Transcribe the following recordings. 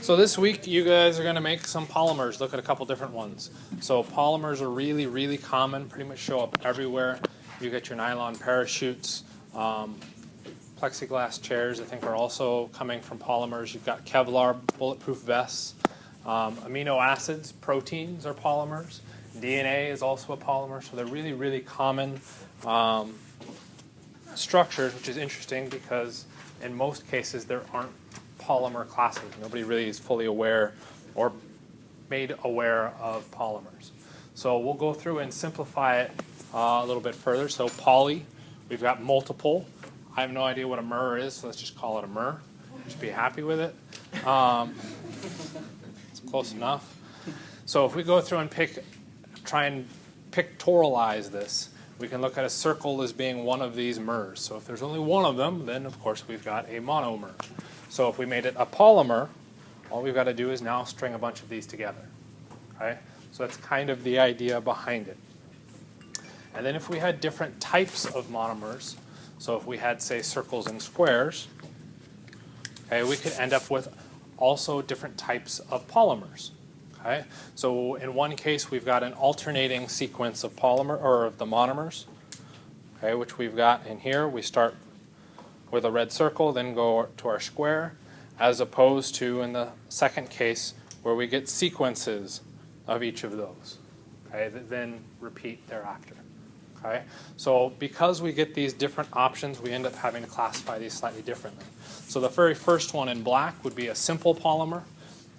So this week you guys are going to make some polymers. Look at a couple different ones. So polymers are really, really common, pretty much show up everywhere. You get your nylon parachutes, plexiglass chairs I think are also coming from polymers. You've got Kevlar bulletproof vests. Amino acids, proteins are polymers. DNA is also a polymer, so they're really, really common structures, which is interesting because in most cases there aren't polymer classes. Nobody really is fully aware or made aware of polymers. So we'll go through and simplify it a little bit further. So poly, we've got multiple. I have no idea what a mer is, so let's just call it a mer. Just be happy with it. It's close enough. So if we go through and try and pictorialize this, we can look at a circle as being one of these mers. So if there's only one of them, then of course we've got a monomer. So if we made it a polymer, all we've got to do is now string a bunch of these together. Okay? So that's kind of the idea behind it. And then if we had different types of monomers, so if we had, say, circles and squares, okay, we could end up with also different types of polymers. Okay? So in one case, we've got an alternating sequence of polymer or of the monomers, okay, which we've got in here. We start with a red circle, then go to our square, as opposed to in the second case where we get sequences of each of those, okay, that then repeat thereafter. Okay? So because we get these different options, we end up having to classify these slightly differently. So the very first one in black would be a simple polymer,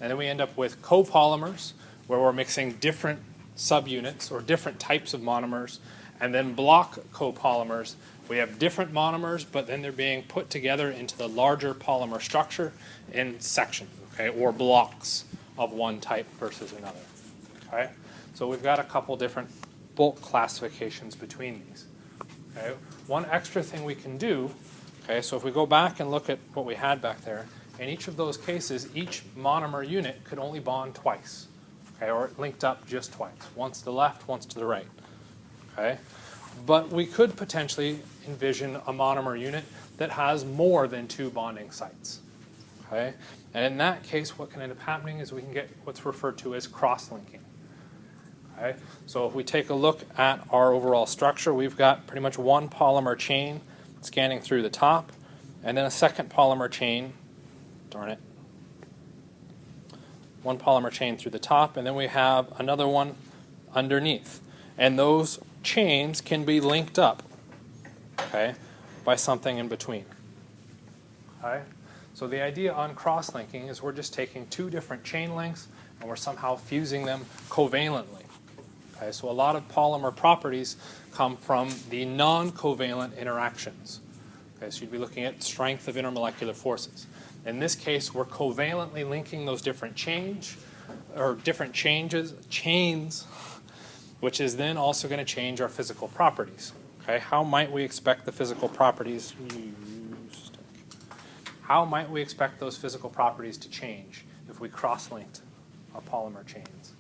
and then we end up with copolymers, where we're mixing different subunits or different types of monomers, and then block copolymers. We have different monomers, but then they're being put together into the larger polymer structure in sections, okay, or blocks of one type versus another. Okay? So we've got a couple different bulk classifications between these. Okay? One extra thing we can do, okay, so if we go back and look at what we had back there, in each of those cases, each monomer unit could only bond twice, okay, or linked up just twice, once to the left, once to the right. Okay? But we could potentially envision a monomer unit that has more than two bonding sites. Okay? And in that case, what can end up happening is we can get what's referred to as cross-linking. Okay? So if we take a look at our overall structure, we've got pretty much one polymer chain scanning through the top, and then a second polymer chain, one polymer chain through the top, and then we have another one underneath. And those chains can be linked up, okay, by something in between. Okay? So the idea on cross-linking is we're just taking two different chain lengths and we're somehow fusing them covalently. Okay? So a lot of polymer properties come from the non-covalent interactions. Okay? So you'd be looking at strength of intermolecular forces. In this case, we're covalently linking those different chains, which is then also going to change our physical properties. Okay, how might we expect the physical properties? How might we expect those physical properties to change if we cross-linked our polymer chains?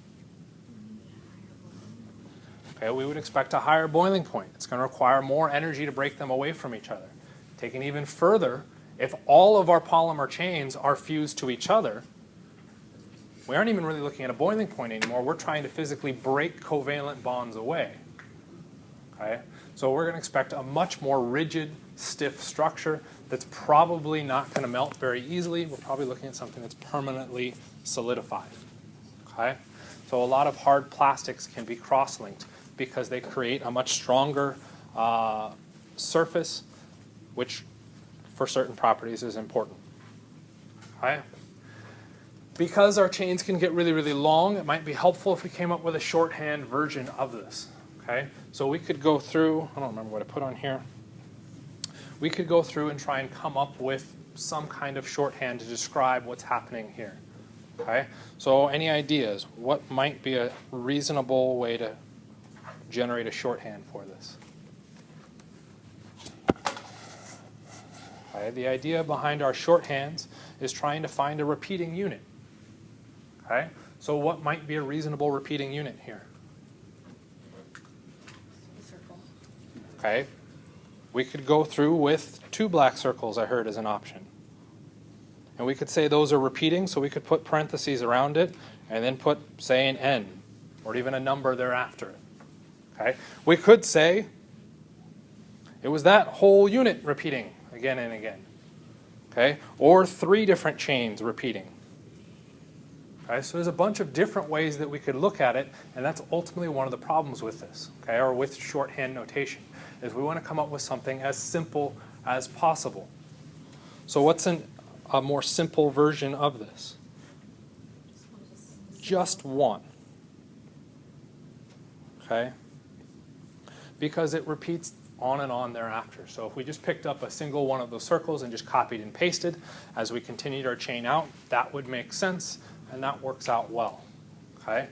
Okay, we would expect a higher boiling point. It's going to require more energy to break them away from each other. Taken even further, if all of our polymer chains are fused to each other, we aren't even really looking at a boiling point anymore. We're trying to physically break covalent bonds away. Okay? So we're going to expect a much more rigid, stiff structure that's probably not going to melt very easily. We're probably looking at something that's permanently solidified. Okay? So a lot of hard plastics can be cross-linked because they create a much stronger surface, which for certain properties is important. Okay? Because our chains can get really, really long, it might be helpful if we came up with a shorthand version of this. Okay? So we could go through, I don't remember what I put on here. We could go through and try and come up with some kind of shorthand to describe what's happening here. Okay? So any ideas? What might be a reasonable way to generate a shorthand for this? Okay? The idea behind our shorthands is trying to find a repeating unit. Okay? So what might be a reasonable repeating unit here? Circle. Okay. We could go through with two black circles, I heard, as an option. And we could say those are repeating, so we could put parentheses around it and then put, say, an n or even a number thereafter it. Okay? We could say it was that whole unit repeating again and again. Okay? Or 3 different chains repeating. Okay? So there's a bunch of different ways that we could look at it, and that's ultimately one of the problems with this, okay, or with shorthand notation, is we want to come up with something as simple as possible. So what's a more simple version of this? Just one. Okay? Because it repeats on and on thereafter. So if we just picked up a single one of those circles and just copied and pasted as we continued our chain out, that would make sense, and that works out well. Okay?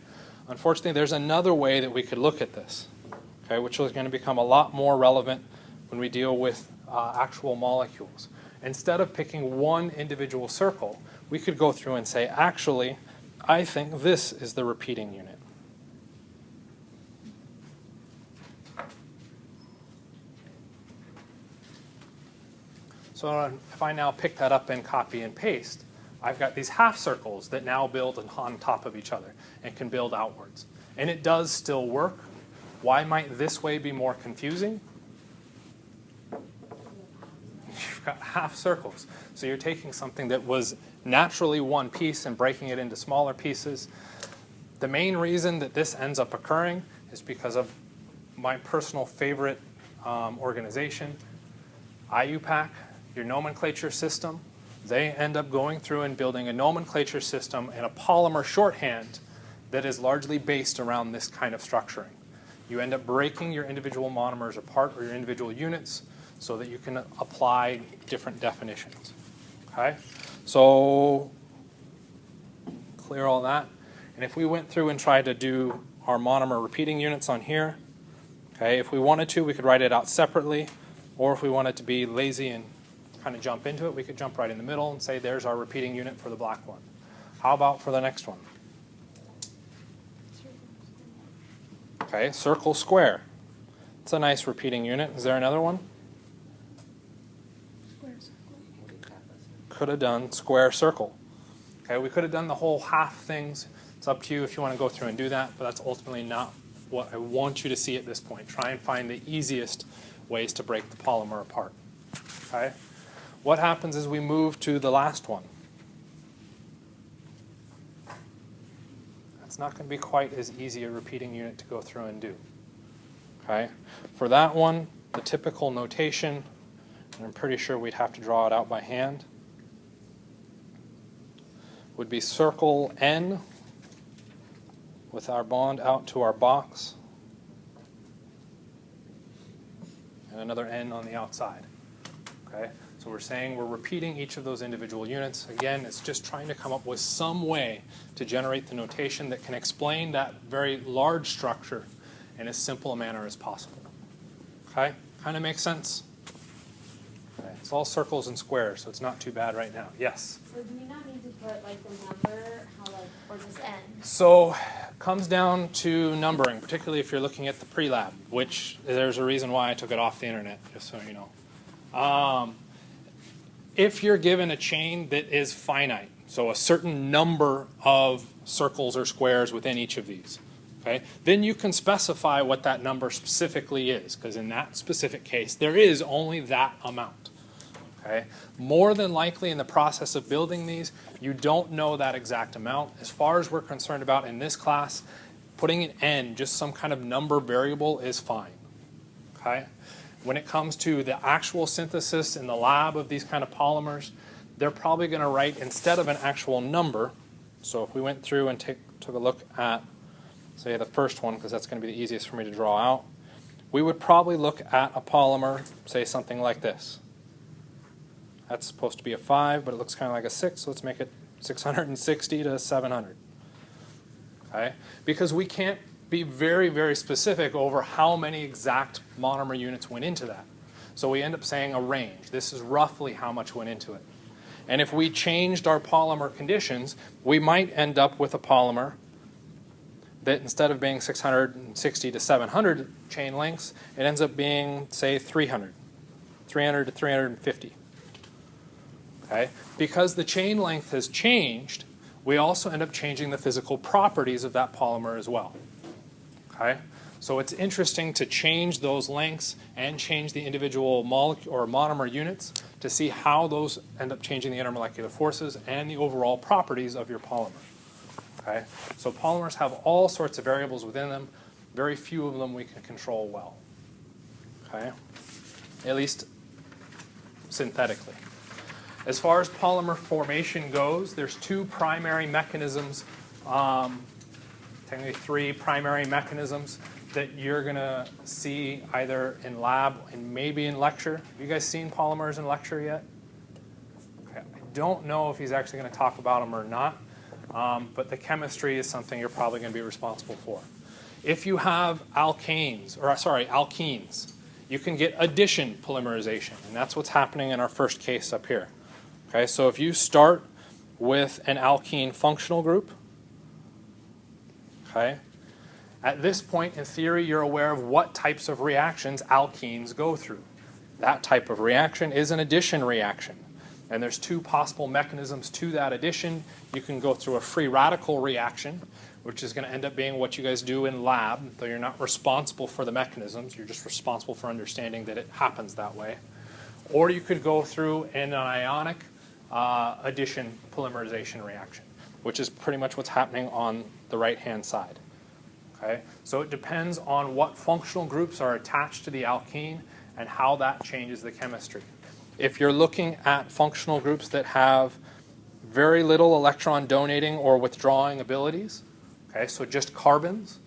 Unfortunately, there's another way that we could look at this, okay, which is going to become a lot more relevant when we deal with actual molecules. Instead of picking one individual circle, we could go through and say, actually, I think this is the repeating unit. So if I now pick that up and copy and paste, I've got these half circles that now build on top of each other and can build outwards. And it does still work. Why might this way be more confusing? You've got half circles. So you're taking something that was naturally one piece and breaking it into smaller pieces. The main reason that this ends up occurring is because of my personal favorite organization, IUPAC, your nomenclature system. They end up going through and building a nomenclature system and a polymer shorthand that is largely based around this kind of structuring. You end up breaking your individual monomers apart or your individual units so that you can apply different definitions. Okay? So clear all that. And if we went through and tried to do our monomer repeating units on here, okay, if we wanted to, we could write it out separately, or if we wanted to be lazy and kind of jump into it, we could jump right in the middle and say there's our repeating unit for the black one. How about for the next one? Okay, circle, square. It's a nice repeating unit. Is there another one? Could have done square, circle. Okay, we could have done the whole half things. It's up to you if you want to go through and do that, but that's ultimately not what I want you to see at this point. Try and find the easiest ways to break the polymer apart. Okay? What happens as we move to the last one? That's not going to be quite as easy a repeating unit to go through and do. Okay? For that one, the typical notation, and I'm pretty sure we'd have to draw it out by hand, would be circle N with our bond out to our box, and another N on the outside. Okay? So we're saying we're repeating each of those individual units. Again, it's just trying to come up with some way to generate the notation that can explain that very large structure in as simple a manner as possible. Okay? Kind of makes sense? Okay. It's all circles and squares, so it's not too bad right now. Yes? So do we not need to put like the number, or just N? So it comes down to numbering, particularly if you're looking at the pre-lab, which there's a reason why I took it off the internet, just so you know. If you're given a chain that is finite, so a certain number of circles or squares within each of these, okay, then you can specify what that number specifically is, because in that specific case, there is only that amount. Okay? More than likely in the process of building these, you don't know that exact amount. As far as we're concerned about in this class, putting an N, just some kind of number variable, is fine. Okay? When it comes to the actual synthesis in the lab of these kind of polymers, they're probably going to write, instead of an actual number, so if we went through and took a look at, say, the first one, because that's going to be the easiest for me to draw out, we would probably look at a polymer, say something like this. That's supposed to be a 5, but it looks kind of like a 6, so let's make it 660 to 700. Okay? Because we can't be very, very specific over how many exact monomer units went into that. So we end up saying a range. This is roughly how much went into it. And if we changed our polymer conditions, we might end up with a polymer that instead of being 660 to 700 chain lengths, it ends up being, say, 300 to 350. Okay? Because the chain length has changed, we also end up changing the physical properties of that polymer as well. Okay? So it's interesting to change those lengths and change the individual molecule or monomer units to see how those end up changing the intermolecular forces and the overall properties of your polymer. Okay? So polymers have all sorts of variables within them. Very few of them we can control well. Okay? At least synthetically. As far as polymer formation goes, there's two primary mechanisms, technically three primary mechanisms that you're going to see either in lab and maybe in lecture. Have you guys seen polymers in lecture yet? Okay. I don't know if he's actually going to talk about them or not, but the chemistry is something you're probably going to be responsible for. If you have alkenes, you can get addition polymerization, and that's what's happening in our first case up here. Okay, so if you start with an alkene functional group, okay, at this point in theory you're aware of what types of reactions alkenes go through. That type of reaction is an addition reaction, and there's two possible mechanisms to that addition. You can go through a free radical reaction, which is going to end up being what you guys do in lab, though you're not responsible for the mechanisms, you're just responsible for understanding that it happens that way. Or you could go through an ionic addition polymerization reaction, which is pretty much what's happening on the right-hand side. Okay? So it depends on what functional groups are attached to the alkene and how that changes the chemistry. If you're looking at functional groups that have very little electron donating or withdrawing abilities, okay, so just carbons,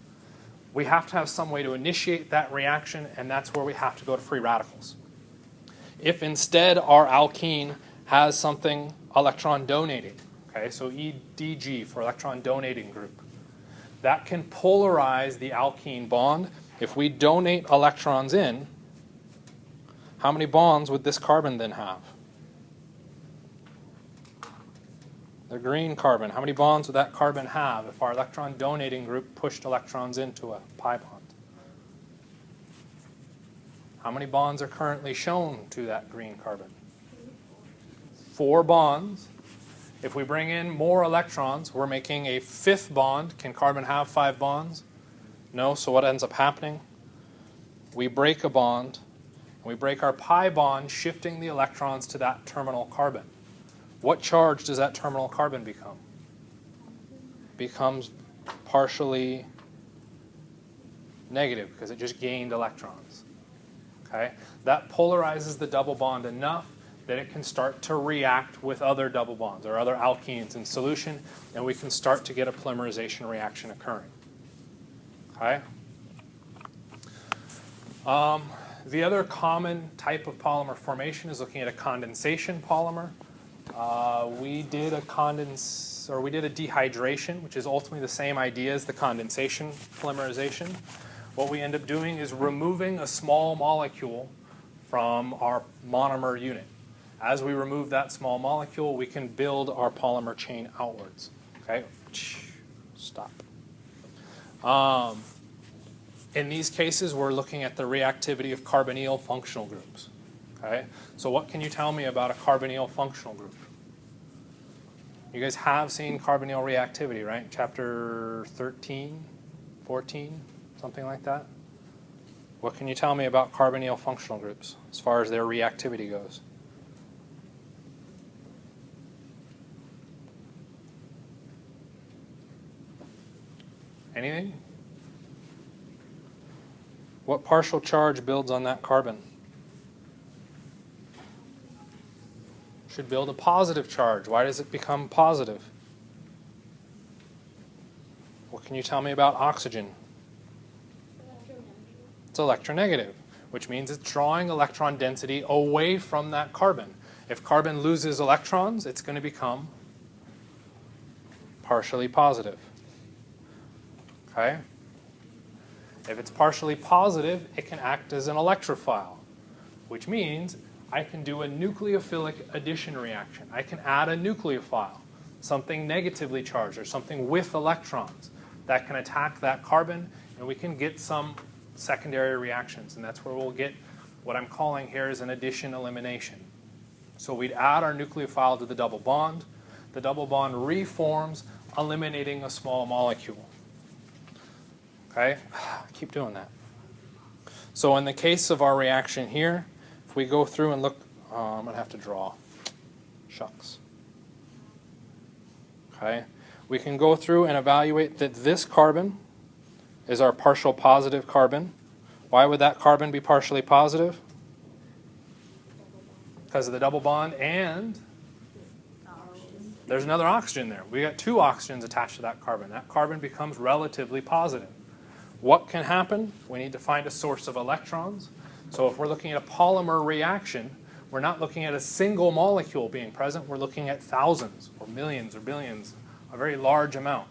we have to have some way to initiate that reaction, and that's where we have to go to free radicals. If instead our alkene has something electron donating, okay, so EDG for electron donating group, that can polarize the alkene bond. If we donate electrons in, how many bonds would this carbon then have? The green carbon, how many bonds would that carbon have if our electron donating group pushed electrons into a pi bond? How many bonds are currently shown to that green carbon? 4 bonds. If we bring in more electrons, we're making a 5th bond. Can carbon have 5 bonds? No, so what ends up happening? We break a bond. We break our pi bond, shifting the electrons to that terminal carbon. What charge does that terminal carbon become? Becomes partially negative because it just gained electrons. Okay? That polarizes the double bond enough that it can start to react with other double bonds or other alkenes in solution, and we can start to get a polymerization reaction occurring. Okay? The other common type of polymer formation is looking at a condensation polymer. We did a dehydration, which is ultimately the same idea as the condensation polymerization. What we end up doing is removing a small molecule from our monomer unit. As we remove that small molecule, we can build our polymer chain outwards. Okay? Stop. In these cases, we're looking at the reactivity of carbonyl functional groups. Okay? So what can you tell me about a carbonyl functional group? You guys have seen carbonyl reactivity, right? Chapter 13, 14, something like that? What can you tell me about carbonyl functional groups as far as their reactivity goes? Anything? What partial charge builds on that carbon? Should build a positive charge. Why does it become positive? What can you tell me about oxygen? It's electronegative, which means it's drawing electron density away from that carbon. If carbon loses electrons, it's going to become partially positive. Okay? If it's partially positive, it can act as an electrophile, which means I can do a nucleophilic addition reaction. I can add a nucleophile, something negatively charged or something with electrons that can attack that carbon, and we can get some secondary reactions, and that's where we'll get what I'm calling here is an addition elimination. So we'd add our nucleophile to the double bond. The double bond reforms, eliminating a small molecule. Okay, keep doing that. So in the case of our reaction here, if we go through and look, I'm going to have to draw. Shucks. Okay, we can go through and evaluate that this carbon is our partial positive carbon. Why would that carbon be partially positive? Because of the double bond, and there's another oxygen there. We got two oxygens attached to that carbon. That carbon becomes relatively positive. What can happen? We need to find a source of electrons. So if we're looking at a polymer reaction, we're not looking at a single molecule being present. We're looking at thousands or millions or billions, a very large amount.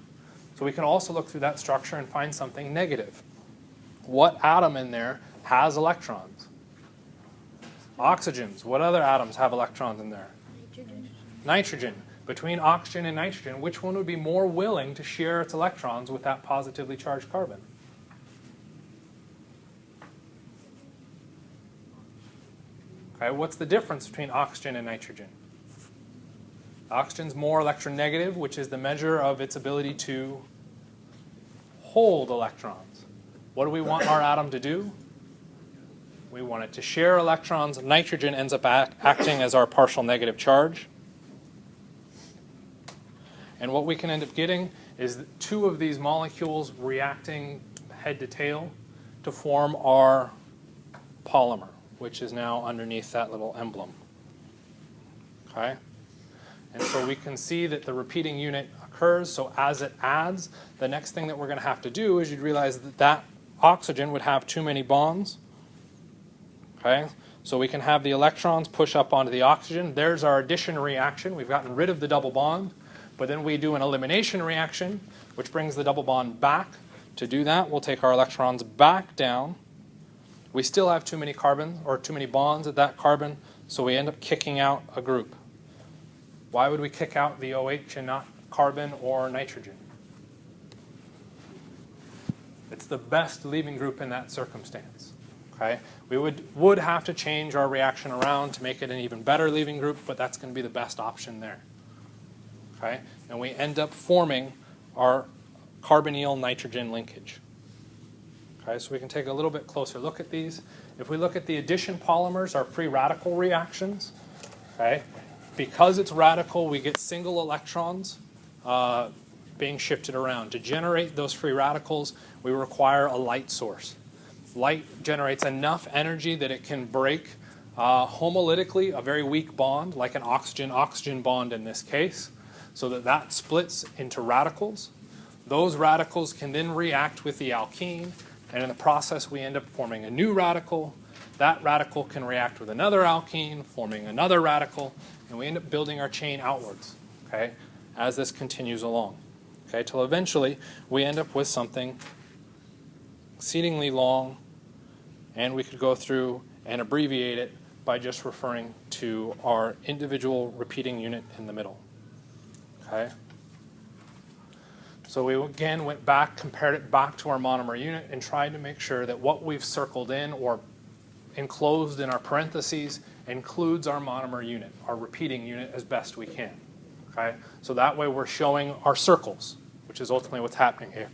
So we can also look through that structure and find something negative. What atom in there has electrons? Oxygens. What other atoms have electrons in there? Nitrogen. Nitrogen. Between oxygen and nitrogen, which one would be more willing to share its electrons with that positively charged carbon? Okay, what's the difference between oxygen and nitrogen? Oxygen's more electronegative, which is the measure of its ability to hold electrons. What do we want our atom to do? We want it to share electrons. Nitrogen ends up acting as our partial negative charge. And what we can end up getting is two of these molecules reacting head to tail to form our polymer, which is now underneath that little emblem. Okay? And so we can see that the repeating unit occurs. So as it adds, the next thing that we're going to have to do is you'd realize that that oxygen would have too many bonds. Okay? So we can have the electrons push up onto the oxygen. There's our addition reaction. We've gotten rid of the double bond. But then we do an elimination reaction, which brings the double bond back. To do that, we'll take our electrons back down. We still have too many carbons, or too many bonds at that carbon, so we end up kicking out a group. Why would we kick out the OH and not carbon or nitrogen? It's the best leaving group in that circumstance. Okay? We would have to change our reaction around to make it an even better leaving group, but that's going to be the best option there. Okay? And we end up forming our carbonyl nitrogen linkage. Okay, so we can take a little bit closer look at these. If we look at the addition polymers, our free radical reactions, okay, because it's radical, we get single electrons being shifted around. To generate those free radicals, we require a light source. Light generates enough energy that it can break homolytically a very weak bond, like an oxygen-oxygen bond in this case, so that that splits into radicals. Those radicals can then react with the alkene, and in the process we end up forming a new radical. That radical can react with another alkene, forming another radical, and we end up building our chain outwards, okay, as this continues along, okay, till eventually we end up with something exceedingly long, and we could go through and abbreviate it by just referring to our individual repeating unit in the middle. Okay. So we again went back, compared it back to our monomer unit, and tried to make sure that what we've circled in or enclosed in our parentheses includes our monomer unit, our repeating unit, as best we can. Okay. So that way we're showing our circles, which is ultimately what's happening here.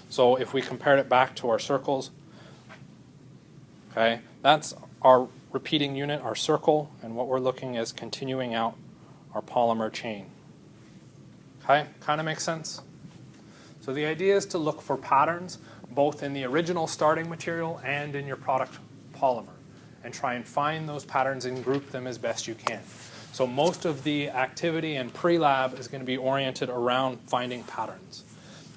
So if we compared it back to our circles, okay, that's our repeating unit, our circle, and what we're looking is continuing out our polymer chain. Okay, kind of makes sense? So the idea is to look for patterns both in the original starting material and in your product polymer, and try and find those patterns and group them as best you can. So most of the activity and pre-lab is going to be oriented around finding patterns.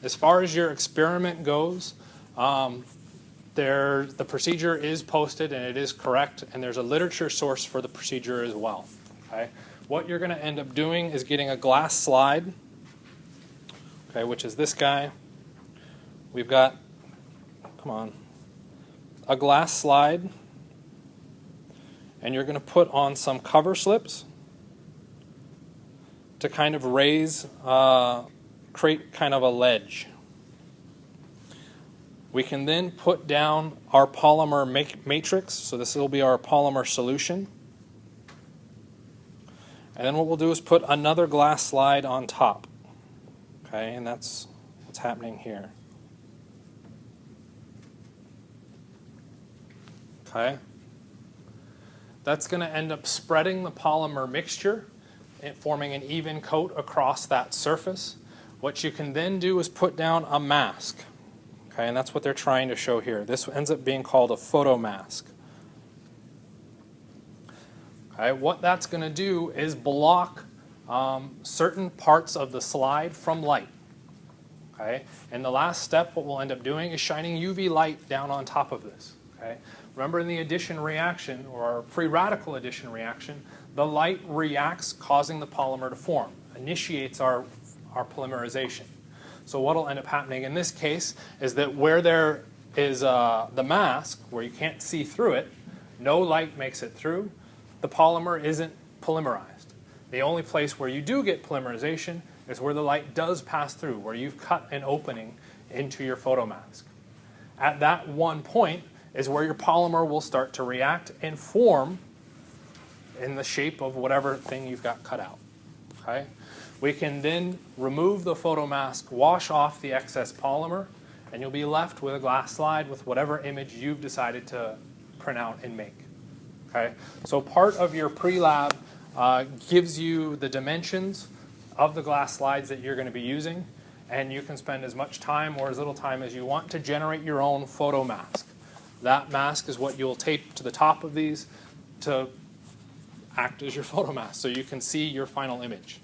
As far as your experiment goes, the procedure is posted and it is correct, and there's a literature source for the procedure as well. Okay? What you're going to end up doing is getting a glass slide, okay, which is this guy. We've got, come on, a glass slide, and you're going to put on some cover slips to kind of raise, create kind of a ledge. We can then put down our polymer matrix, so this will be our polymer solution. And then what we'll do is put another glass slide on top. Okay, and that's what's happening here. Okay. That's going to end up spreading the polymer mixture and forming an even coat across that surface. What you can then do is put down a mask. Okay, and that's what they're trying to show here. This ends up being called a photo mask. Okay, what that's going to do is block certain parts of the slide from light. Okay, and the last step, what we'll end up doing is shining UV light down on top of this. Okay, remember in the addition reaction, or our free radical addition reaction, the light reacts, causing the polymer to form, initiates our polymerization. So what will end up happening in this case is that where there is the mask, where you can't see through it, no light makes it through, the polymer isn't polymerized. The only place where you do get polymerization is where the light does pass through, where you've cut an opening into your photomask. At that one point is where your polymer will start to react and form in the shape of whatever thing you've got cut out. Okay? We can then remove the photomask, wash off the excess polymer, and you'll be left with a glass slide with whatever image you've decided to print out and make. Okay? So part of your pre-lab gives you the dimensions of the glass slides that you're going to be using, and you can spend as much time or as little time as you want to generate your own photo mask. That mask is what you'll tape to the top of these to act as your photo mask, so you can see your final image.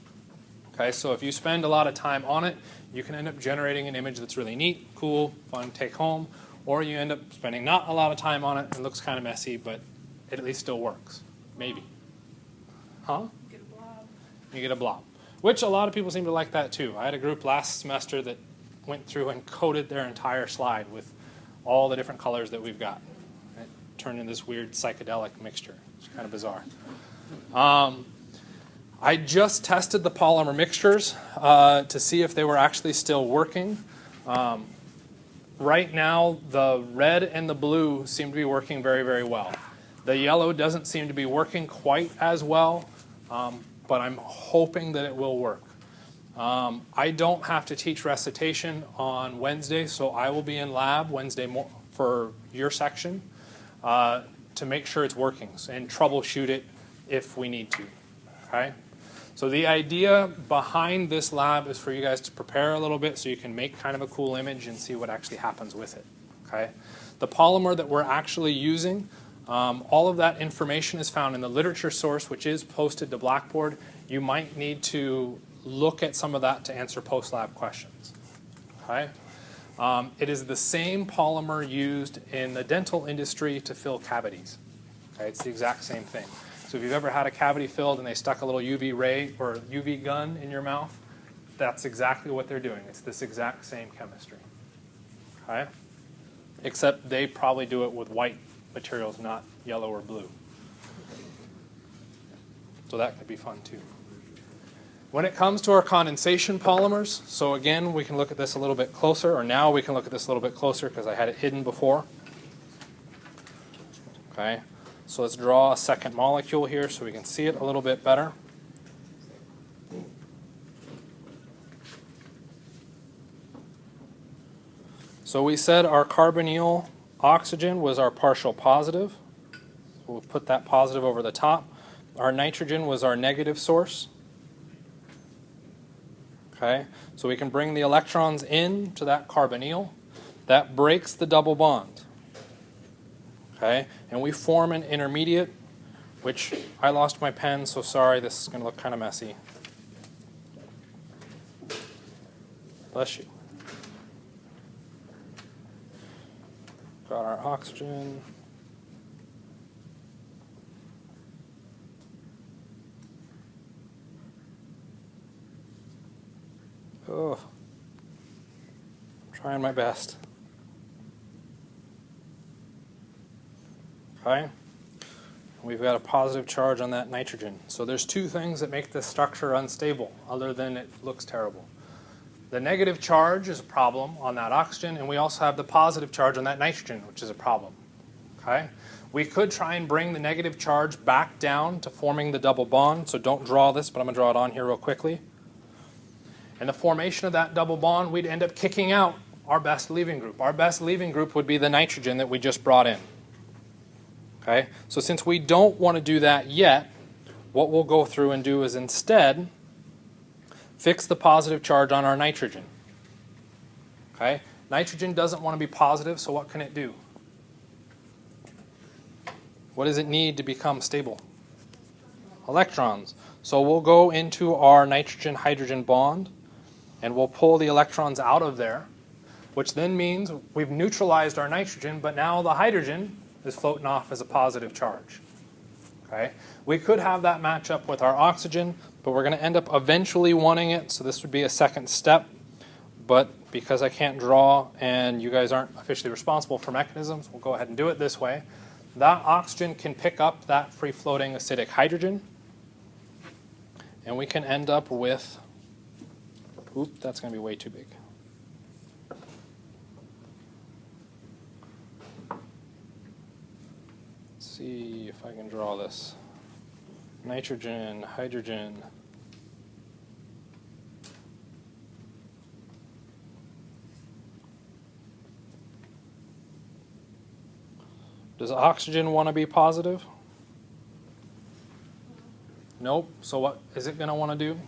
Okay, so if you spend a lot of time on it, you can end up generating an image that's really neat, cool, fun to take home, or you end up spending not a lot of time on it and it looks kind of messy, but it at least still works. Maybe. Huh? Get a blob. You get a blob. Which a lot of people seem to like that too. I had a group last semester that went through and coated their entire slide with all the different colors that we've got. It turned into this weird psychedelic mixture. It's kind of bizarre. I just tested the polymer mixtures to see if they were actually still working. Right now, the red and the blue seem to be working very, very well. The yellow doesn't seem to be working quite as well, but I'm hoping that it will work. I don't have to teach recitation on Wednesday, so I will be in lab Wednesday for your section to make sure it's working and troubleshoot it if we need to. Okay? So the idea behind this lab is for you guys to prepare a little bit so you can make kind of a cool image and see what actually happens with it. Okay? The polymer that we're actually using, all of that information is found in the literature source, which is posted to Blackboard. You might need to look at some of that to answer post-lab questions. Okay? It is the same polymer used in the dental industry to fill cavities. Okay? It's the exact same thing. So if you've ever had a cavity filled and they stuck a little UV ray or UV gun in your mouth, that's exactly what they're doing. It's this exact same chemistry. Okay? Except they probably do it with white materials, not yellow or blue. So that could be fun too. When it comes to our condensation polymers, so again, we can look at this a little bit closer, or now we can look at this a little bit closer because I had it hidden before. Okay, so let's draw a second molecule here so we can see it a little bit better. So we said our carbonyl oxygen was our partial positive. So we'll put that positive over the top. Our nitrogen was our negative source. Okay, so we can bring the electrons in to that carbonyl. That breaks the double bond. Okay, and we form an intermediate, which I lost my pen, so sorry, this is going to look kind of messy. Bless you. Got our oxygen. Oh, I'm trying my best. Okay, we've got a positive charge on that nitrogen. So there's two things that make this structure unstable, other than it looks terrible. The negative charge is a problem on that oxygen, and we also have the positive charge on that nitrogen, which is a problem. Okay, We could try and bring the negative charge back down to forming the double bond. So don't draw this, but I'm going to draw it on here real quickly. And the formation of that double bond, we'd end up kicking out our best leaving group. Our best leaving group would be the nitrogen that we just brought in. Okay? So since we don't want to do that yet, what we'll go through and do is instead fix the positive charge on our nitrogen. Okay? Nitrogen doesn't want to be positive, so what can it do? What does it need to become stable? Electrons. So we'll go into our nitrogen-hydrogen bond, and we'll pull the electrons out of there, which then means we've neutralized our nitrogen, but now the hydrogen is floating off as a positive charge. Okay? We could have that match up with our oxygen, but we're going to end up eventually wanting it, so this would be a second step. But because I can't draw and you guys aren't officially responsible for mechanisms, we'll go ahead and do it this way. That oxygen can pick up that free-floating acidic hydrogen, and we can end up with, oop, that's going to be way too big. Let's see if I can draw this. Nitrogen, hydrogen. Does oxygen want to be positive? Nope. So what is it going to want to do?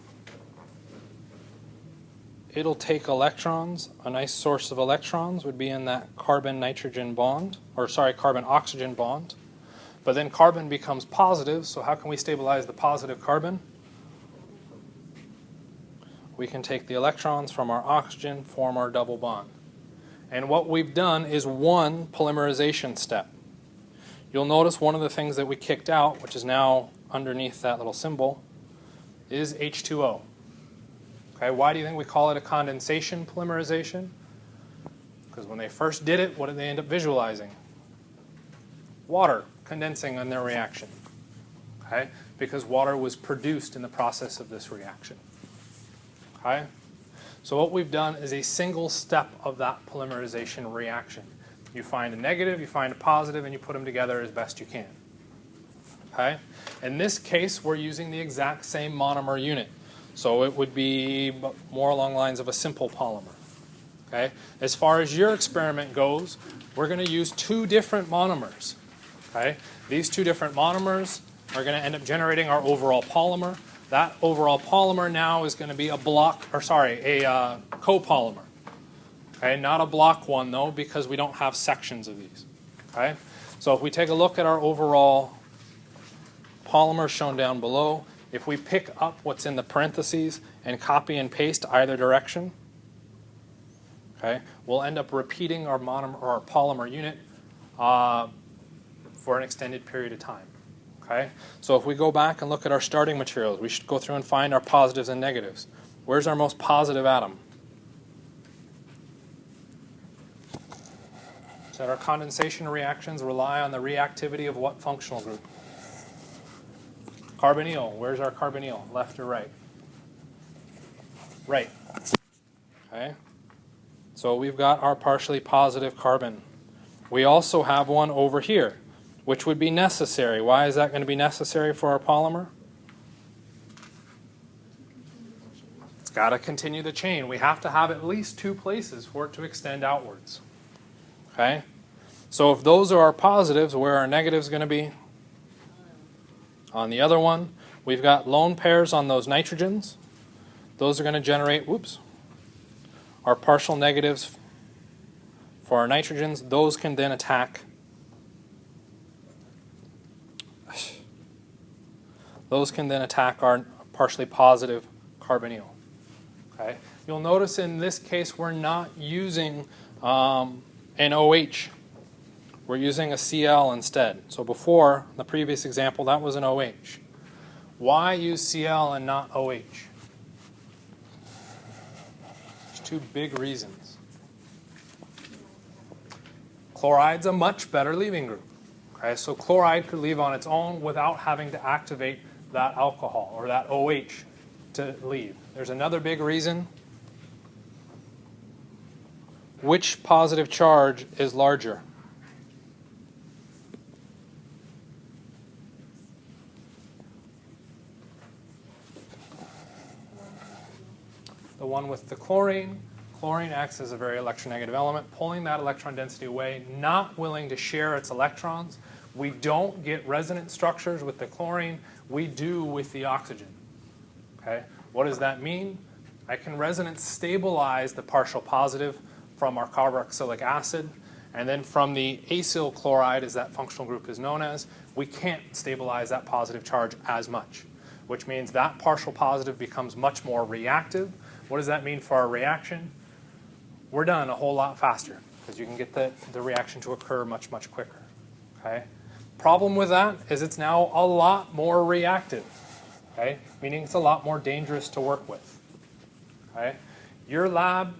It'll take electrons. A nice source of electrons would be in that carbon-nitrogen bond, or sorry, carbon-oxygen bond. But then carbon becomes positive, so how can we stabilize the positive carbon? We can take the electrons from our oxygen, form our double bond. And what we've done is one polymerization step. You'll notice one of the things that we kicked out, which is now underneath that little symbol, is H2O. Okay, why do you think we call it a condensation polymerization? Because when they first did it, what did they end up visualizing? Water condensing in their reaction. Okay, because water was produced in the process of this reaction. Okay, so what we've done is a single step of that polymerization reaction. You find a negative, you find a positive, and you put them together as best you can. Okay? In this case, we're using the exact same monomer unit. So it would be more along the lines of a simple polymer. Okay? As far as your experiment goes, we're going to use two different monomers. Okay? These two different monomers are going to end up generating our overall polymer. That overall polymer now is going to be a copolymer. Okay, not a block one though, because we don't have sections of these. Okay, so if we take a look at our overall polymer shown down below, if we pick up what's in the parentheses and copy and paste either direction, okay, we'll end up repeating our monomer or our polymer unit for an extended period of time. Okay, so if we go back and look at our starting materials, we should go through and find our positives and negatives. Where's our most positive atom? So our condensation reactions rely on the reactivity of what functional group? Carbonyl. Where's our carbonyl? Left or right? Right. Okay. So we've got our partially positive carbon. We also have one over here, which would be necessary. Why is that going to be necessary for our polymer? It's got to continue the chain. We have to have at least two places for it to extend outwards. Okay? So if those are our positives, where are our negatives going to be? On the other one, we've got lone pairs on those nitrogens. Those are going to generate, our partial negatives for our nitrogens. Those can then attack our partially positive carbonyl. Okay? You'll notice in this case we're not using an OH. We're using a Cl instead. So before, the previous example, that was an OH. Why use Cl and not OH? There's two big reasons. Chloride's a much better leaving group. Okay, so chloride could leave on its own without having to activate that alcohol or that OH to leave. There's another big reason. Which positive charge is larger? one with the chlorine. Chlorine acts as a very electronegative element, pulling that electron density away, not willing to share its electrons. We don't get resonance structures with the chlorine. We do with the oxygen. Okay? What does that mean? I can resonance stabilize the partial positive from our carboxylic acid, and then from the acyl chloride, as that functional group is known as, we can't stabilize that positive charge as much, which means that partial positive becomes much more reactive. What does that mean for our reaction? We're done a whole lot faster because you can get the reaction to occur much, much quicker. Okay? Problem with that is it's now a lot more reactive, okay? Meaning it's a lot more dangerous to work with. Okay? Your lab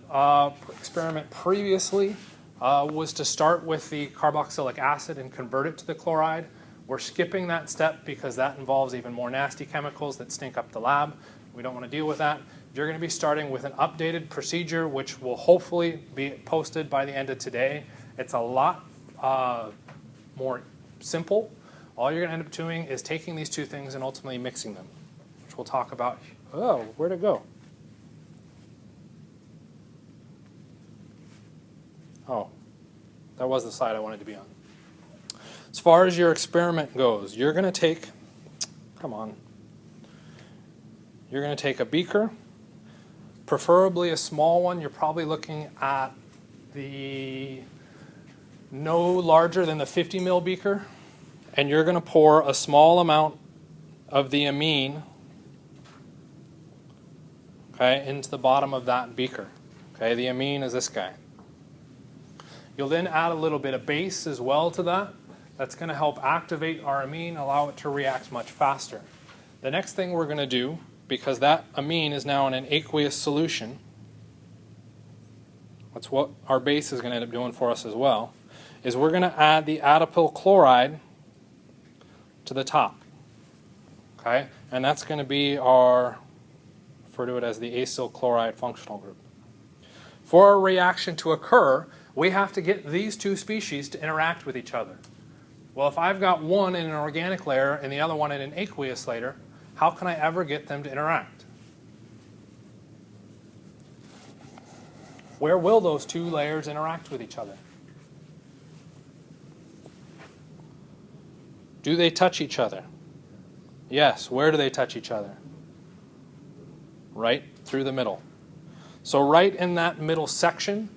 experiment previously was to start with the carboxylic acid and convert it to the chloride. We're skipping that step because that involves even more nasty chemicals that stink up the lab. We don't want to deal with that. You're going to be starting with an updated procedure which will hopefully be posted by the end of today. It's a lot more simple. All you're going to end up doing is taking these two things and ultimately mixing them, which we'll talk about. Oh, where'd it go? Oh, that was the slide I wanted to be on. As far as your experiment goes, you're going to take, you're going to take a beaker, preferably a small one. You're probably looking at the no larger than the 50 ml beaker, and you're going to pour a small amount of the amine, okay, into the bottom of that beaker. Okay, the amine is this guy. You'll then add a little bit of base as well to that. That's going to help activate our amine, allow it to react much faster. The next thing we're going to do, because that amine is now in an aqueous solution, that's what our base is going to end up doing for us as well, is we're going to add the adipyl chloride to the top. Okay? And that's going to be our, refer to it as the acyl chloride functional group. For our reaction to occur, we have to get these two species to interact with each other. Well, if I've got one in an organic layer and the other one in an aqueous layer, how can I ever get them to interact? Where will those two layers interact with each other? Do they touch each other? Yes. Where do they touch each other? Right through the middle. So right in that middle section,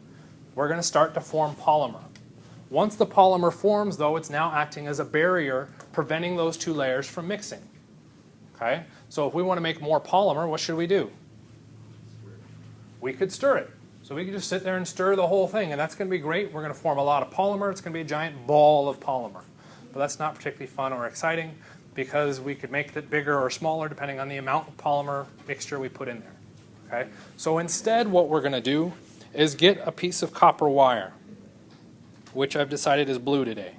we're going to start to form polymer. Once the polymer forms, though, it's now acting as a barrier, preventing those two layers from mixing. Okay? So if we want to make more polymer, what should we do? We could stir it. So we could just sit there and stir the whole thing, and that's going to be great. We're going to form a lot of polymer. It's going to be a giant ball of polymer. But that's not particularly fun or exciting because we could make it bigger or smaller depending on the amount of polymer mixture we put in there. Okay? So instead, what we're going to do is get a piece of copper wire, which I've decided is blue today.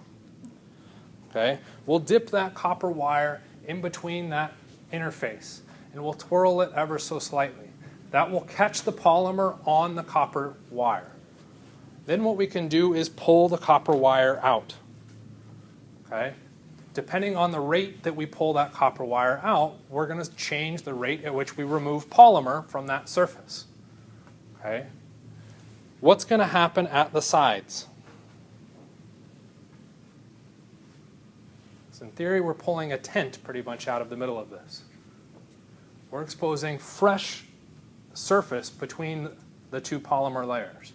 Okay? We'll dip that copper wire in between that interface, and we'll twirl it ever so slightly. That will catch the polymer on the copper wire. Then what we can do is pull the copper wire out. Okay? Depending on the rate that we pull that copper wire out, we're going to change the rate at which we remove polymer from that surface. Okay? What's going to happen at the sides? So in theory, we're pulling a tent pretty much out of the middle of this. We're exposing fresh surface between the two polymer layers,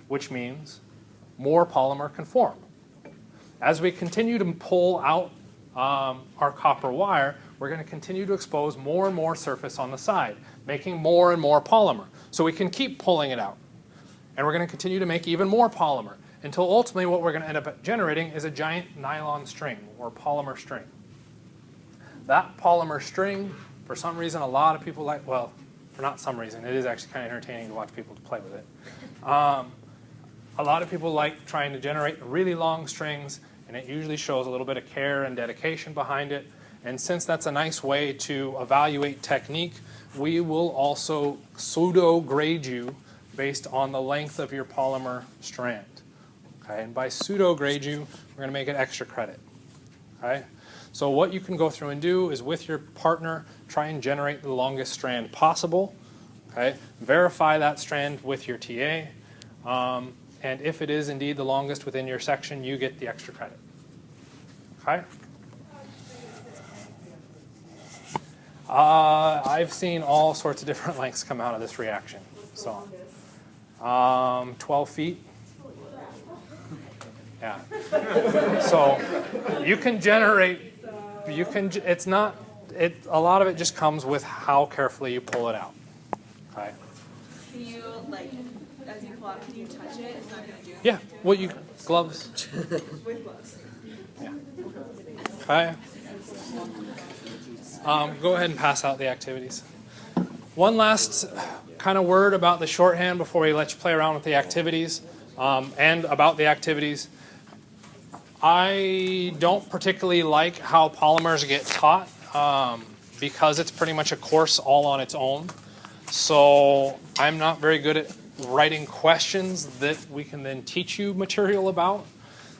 which means more polymer can form. As we continue to pull out our copper wire, we're going to continue to expose more and more surface on the side, making more and more polymer. So we can keep pulling it out. And we're going to continue to make even more polymer until ultimately what we're going to end up generating is a giant nylon string or polymer string. That polymer string, for some reason, a lot of people like, well, for not some reason, it is actually kind of entertaining to watch people play with it. A lot of people like trying to generate really long strings, and it usually shows a little bit of care and dedication behind it. And since that's a nice way to evaluate technique, we will also pseudo-grade you based on the length of your polymer strand. Okay? And by pseudo-grade you, we're going to make it extra credit. Okay? So what you can go through and do is with your partner, try and generate the longest strand possible. Okay? Verify that strand with your TA. And if it is indeed the longest within your section, you get the extra credit. Okay? I've seen all sorts of different lengths come out of this reaction. So, 12 feet. Yeah. So you can generate. It's not. A lot of it just comes with how carefully you pull it out. Okay. Can you, like, as you pull out, can you touch it? It's not going to do anything. Yeah. Well, you gloves. With gloves. Yeah. Okay. Go ahead and pass out the activities. One last kind of word about the shorthand before we let you play around with the activities, and about the activities. I don't particularly like how polymers get taught because it's pretty much a course all on its own. So I'm not very good at writing questions that we can then teach you material about.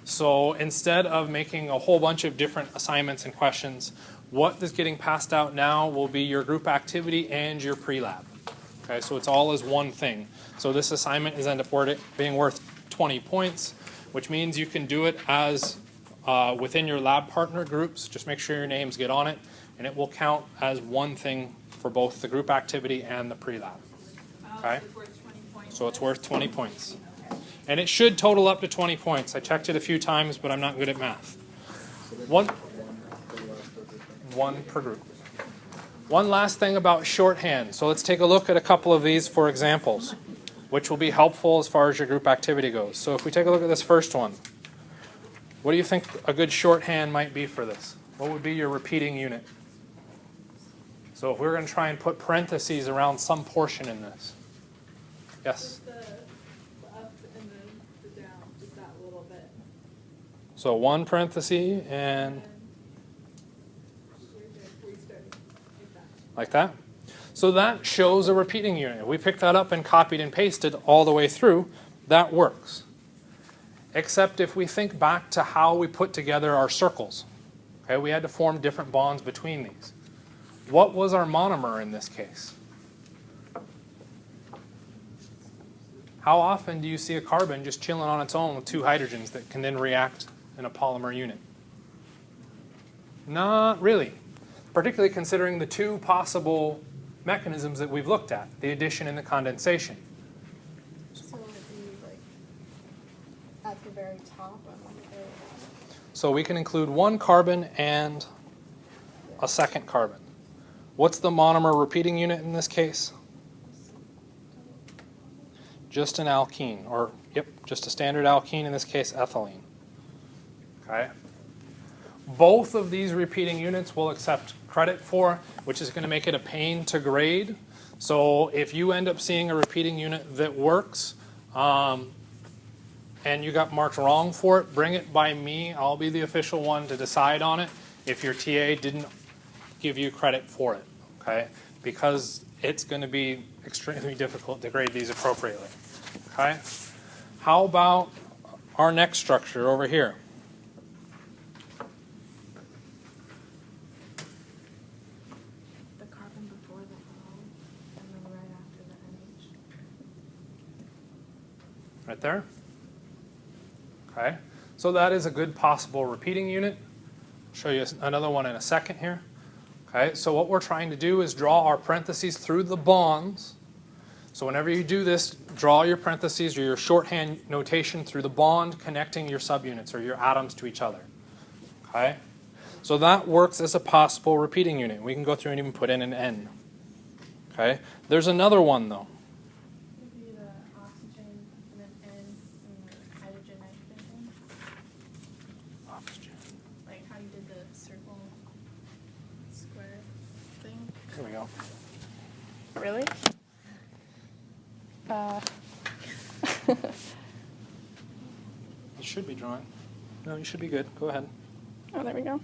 So instead of making a whole bunch of different assignments and questions, what is getting passed out now will be your group activity and your pre-lab. Okay, so it's all as one thing. So this assignment is end up being worth 20 points, which means you can do it as within your lab partner groups. Just make sure your names get on it, and it will count as one thing for both the group activity and the pre-lab. Okay? It's worth 20 points. So it's worth 20 points. And it should total up to 20 points. I checked it a few times, but I'm not good at math. One per group. One last thing about shorthand. So let's take a look at a couple of these for examples, which will be helpful as far as your group activity goes. So if we take a look at this first one, what do you think a good shorthand might be for this? What would be your repeating unit? So if we're going to try and put parentheses around some portion in this. Yes? The up and the down, just that little bit. So one parenthesis and like that. So that shows a repeating unit. If we pick that up and copied and pasted all the way through, that works. Except if we think back to how we put together our circles. Okay, we had to form different bonds between these. What was our monomer in this case? How often do you see a carbon just chilling on its own with two hydrogens that can then react in a polymer unit? Not really, particularly considering the two possible mechanisms that we've looked at, the addition and the condensation. So would it be like at the very top or on the very bottom? So we can include one carbon and a second carbon. What's the monomer repeating unit in this case? Just an alkene, or yep, just a standard alkene, in this case ethylene. Okay. Both of these repeating units will accept credit for, which is going to make it a pain to grade. So if you end up seeing a repeating unit that works and you got marked wrong for it, bring it by me. I'll be the official one to decide on it if your TA didn't give you credit for it, okay? Because it's going to be extremely difficult to grade these appropriately, okay? How about our next structure over here? The carbon before the L and then right after the NH. Right there? Okay, so that is a good possible repeating unit. I'll show you another one in a second here. Okay, so what we're trying to do is draw our parentheses through the bonds. So whenever you do this, draw your parentheses or your shorthand notation through the bond connecting your subunits or your atoms to each other. Okay, so that works as a possible repeating unit. We can go through and even put in an N. Okay, there's another one though. Maybe the oxygen and then N and hydrogen, nitrogen. Oxygen. Like how you did the circle square thing. Here we go. Really? You should be drawing. No, you should be good. Go ahead. Oh, there we go.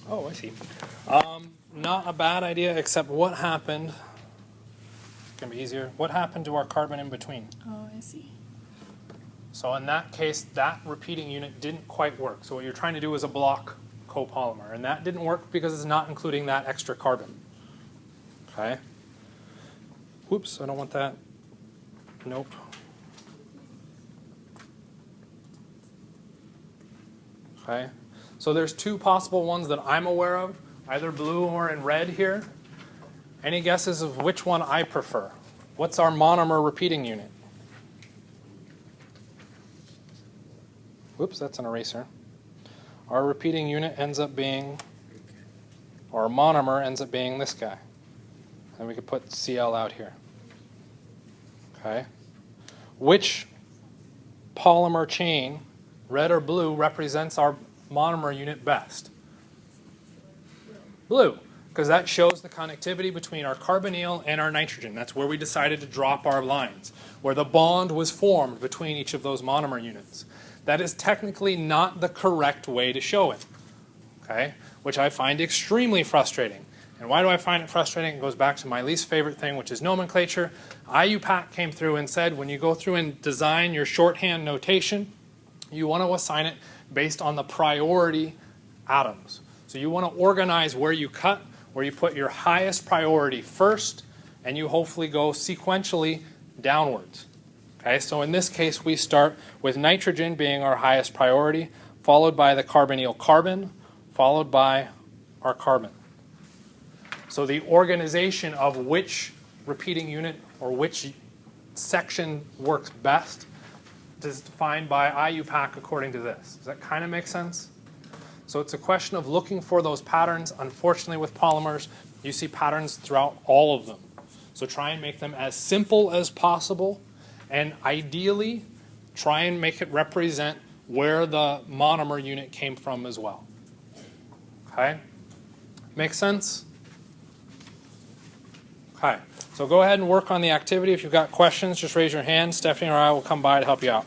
Oh, I see. Not a bad idea, except what happened. It's going to be easier. What happened to our carbon in between? Oh, I see. So in that case, that repeating unit didn't quite work. So what you're trying to do is a block copolymer. And that didn't work because it's not including that extra carbon. Okay? Whoops, I don't want that. Nope. Okay? So there's two possible ones that I'm aware of, either blue or in red here. Any guesses of which one I prefer? What's our monomer repeating unit? Whoops, that's an eraser. Our repeating unit ends up being, or our monomer ends up being this guy. And we could put Cl out here. Okay? Which polymer chain, red or blue, represents our monomer unit best? Blue, because that shows the connectivity between our carbonyl and our nitrogen. That's where we decided to drop our lines, where the bond was formed between each of those monomer units. That is technically not the correct way to show it, okay? Which I find extremely frustrating. And why do I find it frustrating? It goes back to my least favorite thing, which is nomenclature. IUPAC came through and said when you go through and design your shorthand notation, you want to assign it based on the priority atoms. So you want to organize where you cut, where you put your highest priority first, and you hopefully go sequentially downwards. Okay, so in this case, we start with nitrogen being our highest priority, followed by the carbonyl carbon, followed by our carbon. So the organization of which repeating unit or which section works best is defined by IUPAC according to this. Does that kind of make sense? So it's a question of looking for those patterns. Unfortunately, with polymers, you see patterns throughout all of them. So try and make them as simple as possible, and ideally, try and make it represent where the monomer unit came from as well. Okay? Make sense? Okay. So go ahead and work on the activity. If you've got questions, just raise your hand. Stephanie or I will come by to help you out.